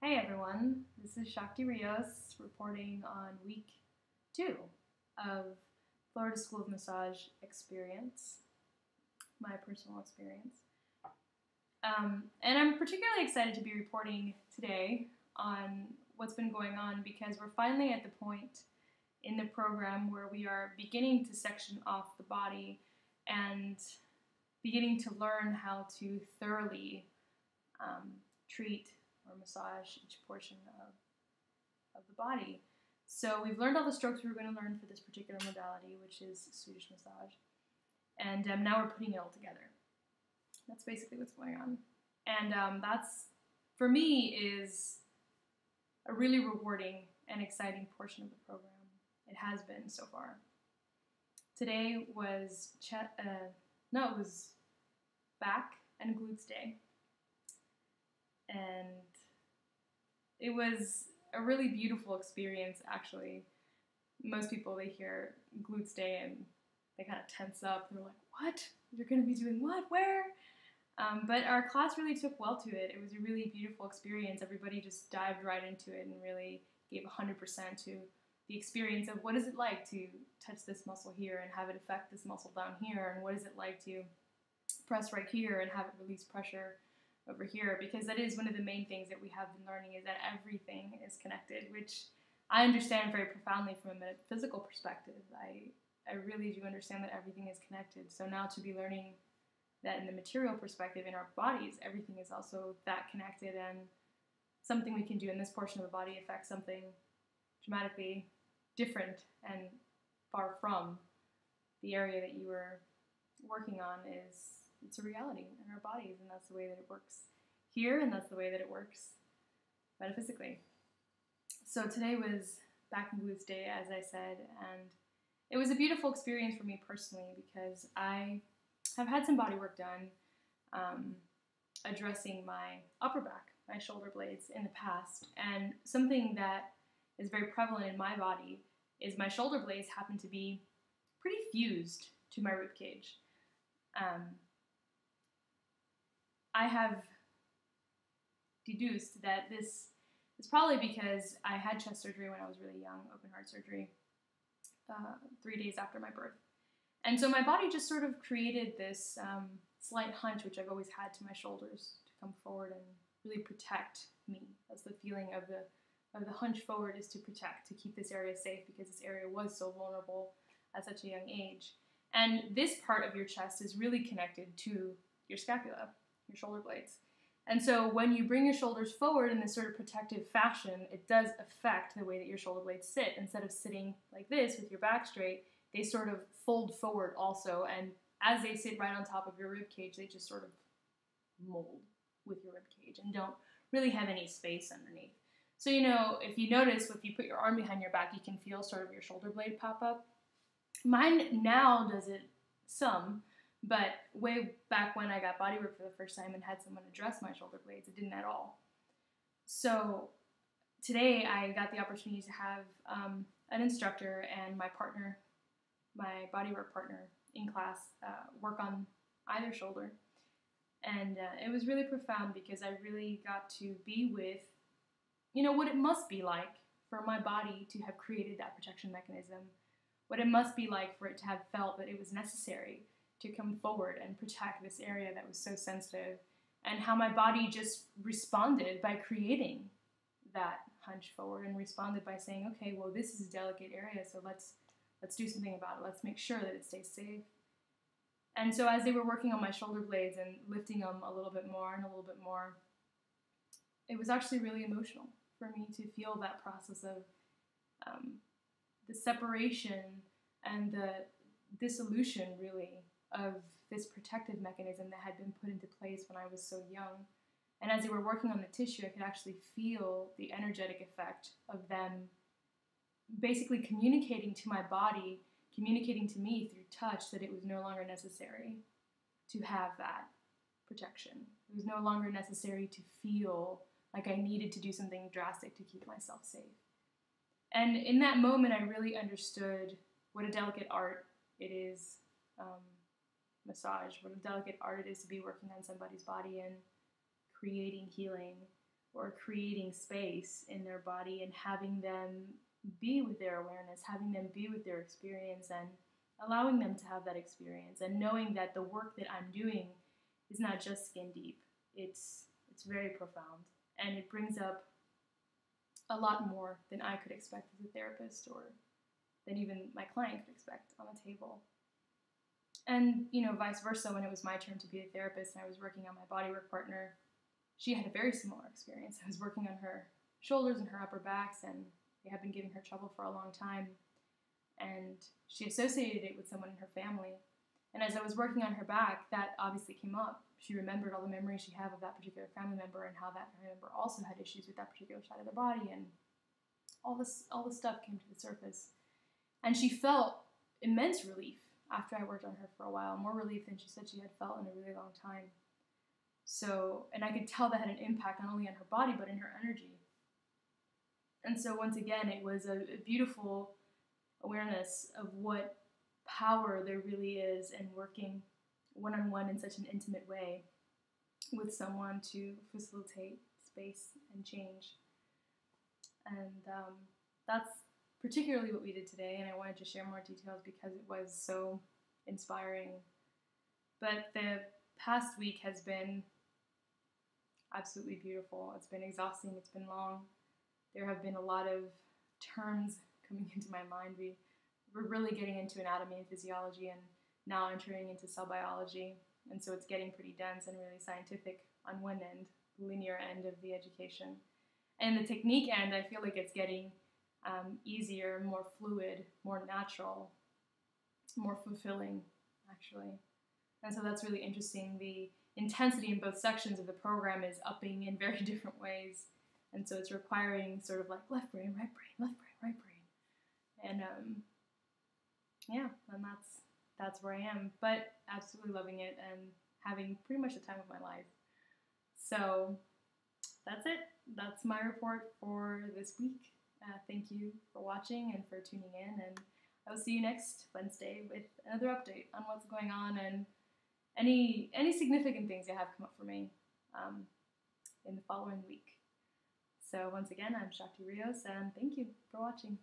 Hey everyone, this is Shakti Rios reporting on week 2 of Florida School of Massage experience, my personal experience. And I'm particularly excited to be reporting today on what's been going on because we're finally at the point in the program where we are beginning to section off the body and beginning to learn how to thoroughly treat or massage each portion of the body. So we've learned all the strokes we were going to learn for this particular modality, which is Swedish massage. And now we're putting it all together. That's basically what's going on. And that's, for me, is a really rewarding and exciting portion of the program. It has been so far. Today was, it was back and glutes day. And it was a really beautiful experience, actually. Most people, they hear glutes day and they kind of tense up. They're like, what? You're going to be doing what? Where? But our class really took well to it. It was a really beautiful experience. Everybody just dived right into it and really gave 100% to the experience of what is it like to touch this muscle here and have it affect this muscle down here, and what is it like to press right here and have it release pressure over here, because that is one of the main things that we have been learning, is that everything is connected, which I understand very profoundly from a metaphysical perspective. I really do understand that everything is connected. So now to be learning that in the material perspective, in our bodies, everything is also that connected, and something we can do in this portion of the body affects something dramatically different and far from the area that you were working on, it's a reality in our bodies, and that's the way that it works here, and that's the way that it works metaphysically. So today was back in glutes day, as I said, and it was a beautiful experience for me personally because I have had some body work done addressing my upper back, my shoulder blades in the past, and something that is very prevalent in my body is my shoulder blades happen to be pretty fused to my rib cage. I have deduced that this is probably because I had chest surgery when I was really young, open heart surgery, 3 days after my birth. And so my body just sort of created this slight hunch, which I've always had to my shoulders, to come forward and really protect me. That's the feeling of the hunch forward, is to protect, to keep this area safe, because this area was so vulnerable at such a young age. And this part of your chest is really connected to your scapula, your shoulder blades. And so when you bring your shoulders forward in this sort of protective fashion, it does affect the way that your shoulder blades sit. Instead of sitting like this with your back straight, they sort of fold forward also, and as they sit right on top of your rib cage, they just sort of mold with your rib cage and don't really have any space underneath. So, if you notice, if you put your arm behind your back, you can feel sort of your shoulder blade pop up. Mine now does it some, but way back when I got bodywork for the first time and had someone address my shoulder blades, it didn't at all. So today I got the opportunity to have an instructor and my partner, my bodywork partner in class, work on either shoulder. And it was really profound because I really got to be with, what it must be like for my body to have created that protection mechanism, what it must be like for it to have felt that it was necessary to come forward and protect this area that was so sensitive, and how my body just responded by creating that hunch forward and responded by saying, okay, well, this is a delicate area, so let's do something about it. Let's make sure that it stays safe. And so as they were working on my shoulder blades and lifting them a little bit more and a little bit more, it was actually really emotional for me to feel that process of the separation and the dissolution, really, of this protective mechanism that had been put into place when I was so young. And as they were working on the tissue, I could actually feel the energetic effect of them basically communicating to my body, communicating to me through touch, that it was no longer necessary to have that protection. It was no longer necessary to feel like I needed to do something drastic to keep myself safe. And in that moment, I really understood what a delicate art it is, massage, what a delicate art it is to be working on somebody's body and creating healing or creating space in their body and having them be with their awareness, having them be with their experience, and allowing them to have that experience, and knowing that the work that I'm doing is not just skin deep. It's very profound, and it brings up a lot more than I could expect as a therapist, or than even my client could expect on the table. And, you know, vice versa, when it was my turn to be a therapist and I was working on my bodywork partner, she had a very similar experience. I was working on her shoulders and her upper backs, and they had been giving her trouble for a long time. And she associated it with someone in her family. And as I was working on her back, that obviously came up. She remembered all the memories she had of that particular family member, and how that family member also had issues with that particular side of their body, and all this stuff came to the surface. And she felt immense relief after I worked on her for a while, more relief than she said she had felt in a really long time. So, and I could tell that had an impact not only on her body, but in her energy. And so once again, it was a beautiful awareness of what power there really is in working one-on-one in such an intimate way with someone to facilitate space and change. And that's particularly what we did today, and I wanted to share more details because it was so inspiring. But the past week has been absolutely beautiful. It's been exhausting, it's been long. There have been a lot of terms coming into my mind. We're really getting into anatomy and physiology, and now entering into cell biology, and so it's getting pretty dense and really scientific on one end, the linear end of the education. And the technique end, I feel like it's getting easier, more fluid, more natural, more fulfilling, actually. And so that's really interesting. The intensity in both sections of the program is upping in very different ways, and so it's requiring sort of like left brain, right brain, left brain, right brain. And yeah, and that's where I am, but absolutely loving it and having pretty much the time of my life. So that's it. That's my report for this week. Thank you for watching and for tuning in, and I will see you next Wednesday with another update on what's going on and any significant things that have come up for me in the following week. So once again, I'm Shakti Rios, and thank you for watching.